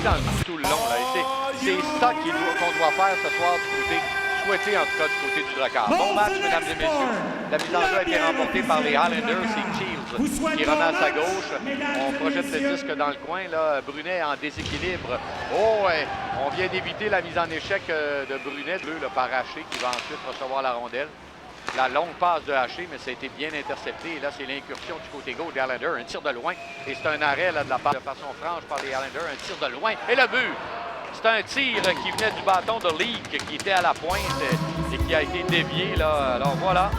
dans le coup tout le long. Là. C'est ça qu'on doit faire ce soir du côté, souhaiter en tout cas du côté du Drakkar. Bon match, mesdames et messieurs. La mise en jeu a été remportée par les Highlanders. C'est Shields qui remet à sa gauche. On projette le disque dans le coin. Là. Brunet en déséquilibre. Oh, ouais. On vient d'éviter la mise en échec de Brunet, par Haché, qui va ensuite recevoir la rondelle. La longue passe de Haché, mais ça a été bien intercepté. Et là, c'est l'incursion du côté gauche des Highlanders. Un tir de loin. Et c'est un arrêt là, de la part de façon franche par les Highlanders. Un tir de loin. Et le but! C'est un tir qui venait du bâton de Leake, qui était à la pointe et qui a été dévié. Là. Alors voilà.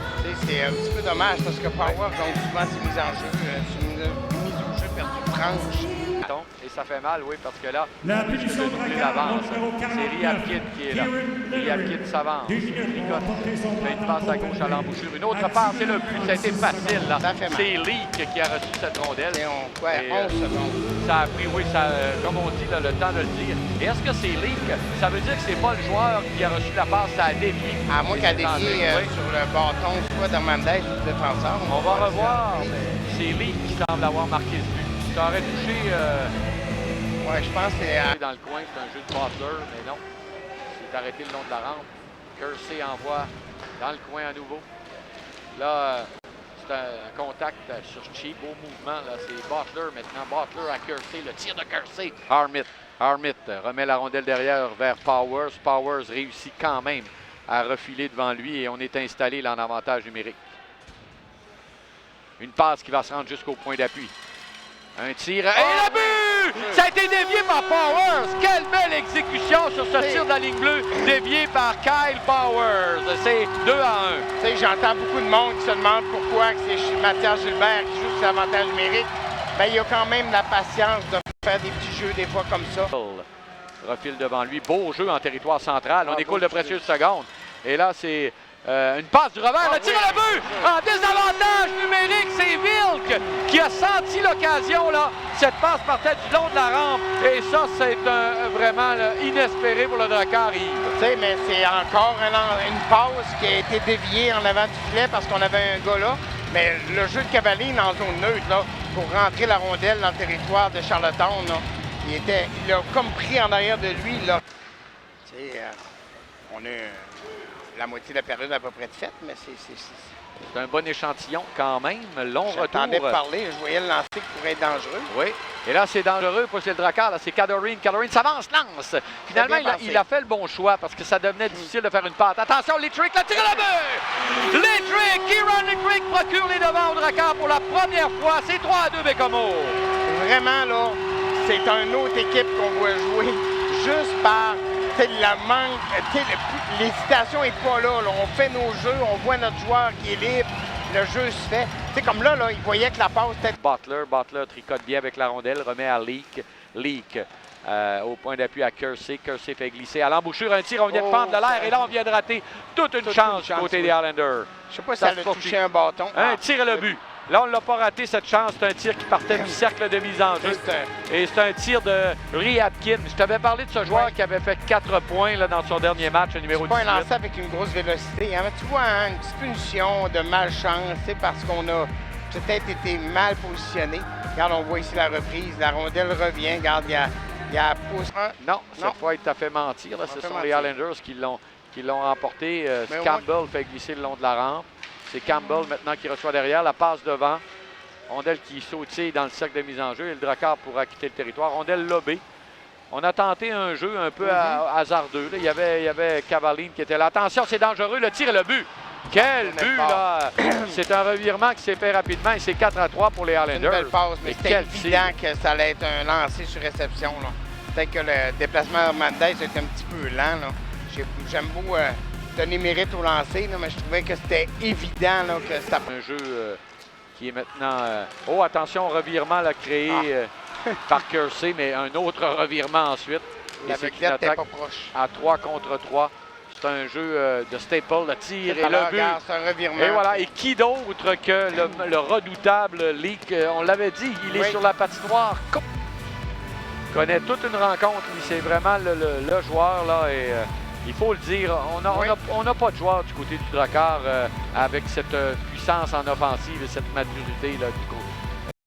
C'est un petit peu dommage parce que Power, donc souvent, c'est mise en jeu, c'est une mise au jeu perdue franche. Et ça fait mal, oui, parce que là, on risque de doubler l'avance. C'est Riabkid qui est là. Riabkid s'avance. Tricote. Fait une passe à gauche à l'embouchure. Une autre passe, c'est le but. Ça a été facile, là. C'est Leake qui a reçu cette rondelle. Et 11 secondes. Ça a pris, oui, ça, comme on dit, là, le temps de le dire. Et est-ce que c'est Leake? Ça veut dire que c'est pas le joueur qui a reçu la passe, ça a dévié. À moins qu'elle a dévié sur le bâton, soit d'Hernandez ou de défenseur. On va revoir. C'est Leake qui semble avoir marqué ce but. Ça aurait touché... Ouais, je pense que c'est... Dans le coin, c'est un jeu de Butler, mais non. C'est arrêté le long de la rampe. Kersey envoie dans le coin à nouveau. Là, c'est un contact sur Chi. Beau mouvement, là. C'est Butler maintenant. Butler à Kersey. Le tir de Kersey. Harmit remet la rondelle derrière vers Powers. Powers réussit quand même à refiler devant lui et on est installé là en avantage numérique. Une passe qui va se rendre jusqu'au point d'appui. Un tir. Et le but! Ça a été dévié par Powers. Quelle belle exécution sur ce tir de la ligne bleue, dévié par Kyle Powers. C'est 2-1. Tu sais, j'entends beaucoup de monde qui se demande pourquoi c'est Mathias Gilbert qui joue sur l'avantage numérique. Mais il a quand même la patience de faire des petits jeux des fois comme ça. Refile devant lui. Beau jeu en territoire central. On écoule de précieuses secondes. Et là, c'est... une passe du revers, le tir à la but! En désavantage numérique, c'est Wilk qui a senti l'occasion, là. Cette passe partait du long de la rampe. Et ça, c'est vraiment là, inespéré pour le Drakkar, Yves. Tu sais, mais c'est encore une passe qui a été déviée en avant du filet parce qu'on avait un gars là. Mais le jeu de Cavaline en zone neutre, là, pour rentrer la rondelle dans le territoire de Charlottetown, là, il a comme pris en arrière de lui, là. Tu sais, on a... la moitié de la période à peu près de faite, mais c'est un bon échantillon quand même. Long retour. J'entendais parler, je voyais le lancer qui pourrait être dangereux. Oui, et là c'est dangereux pour le Drakkar, là c'est Cadorin s'avance, lance. Finalement, il a fait le bon choix parce que ça devenait difficile de faire une patte. Attention, Littrick, le tir à la but! Littrick, Kieran Littrick procure les devants au Drakkar pour la première fois. C'est 3-2 Bécomo. Vraiment, là, c'est une autre équipe qu'on voit jouer juste par... la manque, l'hésitation n'est pas là, là. On fait nos jeux, on voit notre joueur qui est libre, le jeu se fait. T'sais, comme là, il voyait que la passe était... Butler tricote bien avec la rondelle, remet à Leake. Au point d'appui à Kersey. Kersey fait glisser à l'embouchure un tir, on vient de prendre de l'air et là on vient de rater toute une chance du côté des Highlanders. Je sais pas si elle a touché un bâton. Un tir et le but. Là, on ne l'a pas raté, cette chance. C'est un tir qui partait du cercle de mise en jeu. Et c'est un tir de Riabkid. Je t'avais parlé de ce joueur qui avait fait 4 points là, dans son dernier match, numéro 18. C'est pas un lancer avec une grosse vélocité. Hein? Tu vois, hein, une petite punition de malchance, parce qu'on a peut-être été mal positionné. Regarde, on voit ici la reprise. La rondelle revient. Regarde, il y a pousse. Non, cette fois, il t'a fait mentir. Ce sont les Highlanders qui l'ont remporté. Campbell fait glisser le long de la rampe. C'est Campbell maintenant qui reçoit derrière, la passe devant. Rondelle qui sautille dans le cercle de mise en jeu et le Drakkar pourra quitter le territoire. Rondelle lobée. On a tenté un jeu un peu hasardeux. Là. Il y avait Cavaline qui était là. Attention, c'est dangereux, le tir et le but. Quel but, là! C'est un revirement qui s'est fait rapidement et c'est 4-3 pour les Highlanders. C'est une belle passe, mais c'était évident que ça allait être un lancer sur réception. Peut-être que le déplacement Hernandez a été un petit peu lent. J'aime beaucoup donner mérite au lancer, mais je trouvais que c'était évident là, que ça... Un jeu qui est maintenant... Oh, attention, revirement là, créé par Kersey, mais un autre revirement ensuite. La Becklette n'est pas proche. À 3 contre 3. C'est un jeu de Staple, le tir et le but. C'est un revirement. Et voilà, et qui d'autre que le redoutable Leake? On l'avait dit, il est sur la patinoire. Il connaît toute une rencontre. C'est vraiment le joueur, là, et il faut le dire, on n'a pas de joueur du côté du Drakkar avec cette puissance en offensive et cette maturité là, du côté.